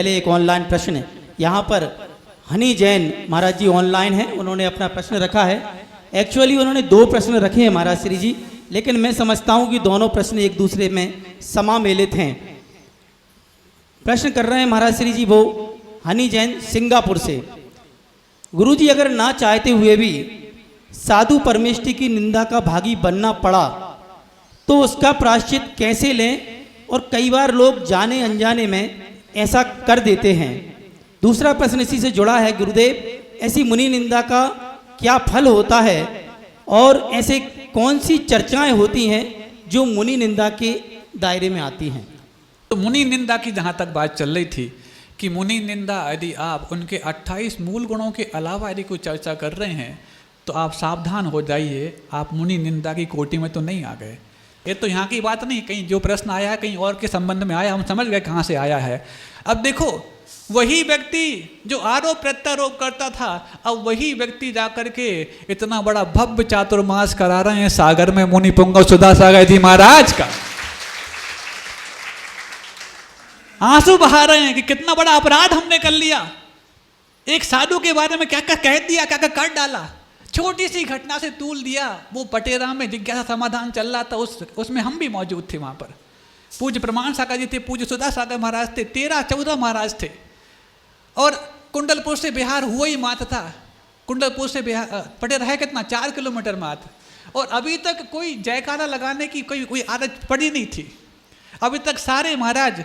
पहले एक ऑनलाइन प्रश्न है, यहाँ पर हनी जैन महाराज जी ऑनलाइन हैं, उन्होंने अपना प्रश्न रखा है। एक्चुअली उन्होंने 2 प्रश्न रखे हैं महाराज श्री जी, लेकिन मैं समझता हूँ कि दोनों प्रश्न एक दूसरे में समामेलित हैं। प्रश्न कर रहे हैं महाराज श्री जी वो हनी जैन सिंगापुर से। गुरु जी, अगर ना चाहते हुए भी साधु परमेष्ठी की निंदा का भागी बनना पड़ा तो उसका प्रायश्चित कैसे लें? और कई बार लोग जाने अनजाने में ऐसा कर देते हैं। दूसरा प्रश्न इसी से जुड़ा है, गुरुदेव, ऐसी मुनि निंदा का क्या फल होता है और ऐसे कौन सी चर्चाएं होती हैं जो मुनि निंदा के दायरे में आती हैं? तो मुनि निंदा की जहाँ तक बात चल रही थी कि मुनि निंदा यदि आप उनके 28 मूल गुणों के अलावा यदि कोई चर्चा कर रहे हैं तो आप सावधान हो जाइए, आप मुनि निंदा की कोटि में तो नहीं आ गए। ये तो यहाँ की बात नहीं, कहीं जो प्रश्न आया है कहीं और के संबंध में आया, हम समझ गए कहाँ से आया है। अब देखो, वही व्यक्ति जो आरोप प्रत्यारोप करता था, अब वही व्यक्ति जाकर के इतना बड़ा भव्य चातुर्मास करा रहे हैं सागर में मुनि पुंगव सुधा सागर जी महाराज का। आंसू बहा रहे हैं कि कितना बड़ा अपराध हमने कर लिया, एक साधु के बारे में क्या क्या कह दिया, क्या क्या कर डाला, छोटी सी घटना से तूल दिया। वो पटेरा में जिज्ञासा समाधान चल रहा था, उसमें हम भी मौजूद थे। वहाँ पर पूज्य प्रमाण सागर जी थे, पूज्य सुधा सागर महाराज थे, 13-14 महाराज थे। और कुंडलपुर से बिहार हुआ ही मात्र था। कुंडलपुर से बिहार पटेरा है कितना, 4 किलोमीटर मात्र। और अभी तक कोई जयकारा लगाने की कोई आदत पड़ी नहीं थी। अभी तक सारे महाराज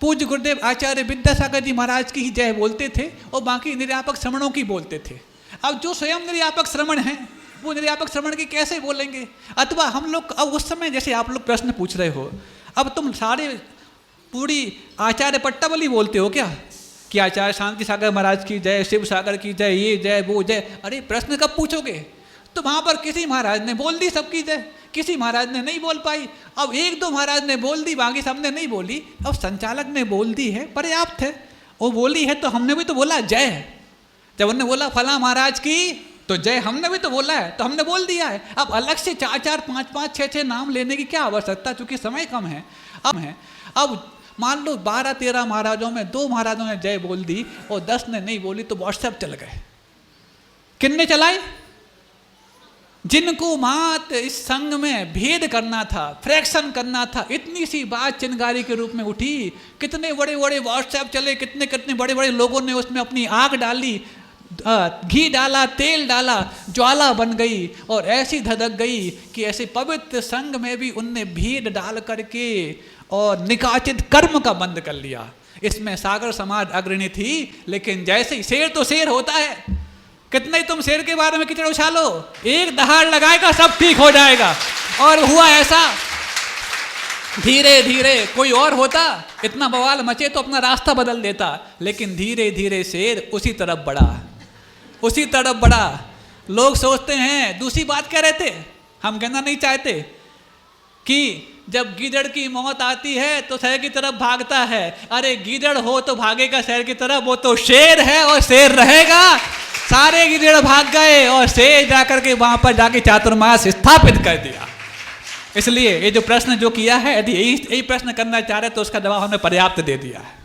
पूज्य गुरुदेव आचार्य विद्यासागर जी महाराज की ही जय बोलते थे और बाकी निर्यापक श्रमणों की बोलते थे। अब जो स्वयं निर्यापक श्रमण हैं वो निर्यापक श्रमण की कैसे बोलेंगे? अथवा हम लोग अब उस समय जैसे आप लोग प्रश्न पूछ रहे हो, अब तुम सारे पूरी आचार्य पट्टावली बोलते हो क्या कि आचार्य शांति सागर महाराज की जय, शिव सागर की जय, ये जय वो जय। अरे प्रश्न कब पूछोगे? तो वहाँ पर किसी महाराज ने बोल दी सबकी जय, किसी महाराज ने नहीं बोल पाई। अब 1-2 महाराज ने बोल दी, बाकी सबने नहीं बोली। अब संचालक ने बोल दी है, पर्याप्त है। वो बोली है तो हमने भी तो बोला जय है। जब उन्होंने बोला फला महाराज की तो जय, हमने भी तो बोला है तो हमने बोल दिया है। अब अलग से 4-4, 5-5, 6-6 नाम लेने की क्या आवश्यकता, चूंकि समय कम है। अब मान लो 12-13 महाराजों में 2 महाराजों ने जय बोल दी और 10 ने नहीं बोली, तो व्हाट्सएप चल गए। किन्ने चलाए? जिनको मात इस संघ में भेद करना था, फ्रैक्शन करना था, इतनी सी बात चिंगारी के रूप में उठी। कितने बड़े बड़े व्हाट्सएप चले, कितने कितने बड़े बड़े लोगों ने उसमें अपनी आग डाली, घी डाला, तेल डाला, ज्वाला बन गई और ऐसी धधक गई कि ऐसे पवित्र संघ में भी उनने भेद डाल करके और निकाचित कर्म का बंद कर लिया। इसमें सागर समाज अग्रणी थी, लेकिन जैसे ही शेर तो शेर होता है, कितना ही तुम शेर के बारे में कीचड़ उछालो, एक दहाड़ लगाएगा सब ठीक हो जाएगा। और हुआ ऐसा, धीरे धीरे कोई और होता, इतना बवाल मचे तो अपना रास्ता बदल देता, लेकिन धीरे धीरे शेर उसी तरफ बढ़ा, उसी तरफ बढ़ा। लोग सोचते हैं, दूसरी बात कह रहे थे, हम कहना नहीं चाहते कि जब गीदड़ की मौत आती है तो शहर की तरफ भागता है। अरे गीदड़ हो तो भागेगा शहर की तरफ, वो तो शेर है और शेर रहेगा। सारे गीदड़ भाग गए और शेर जाकर के वहां पर जाके चातुर्मास स्थापित कर दिया। इसलिए ये जो प्रश्न जो किया है, यदि यही प्रश्न करना चाह रहे तो उसका जवाब हमने पर्याप्त दे दिया है।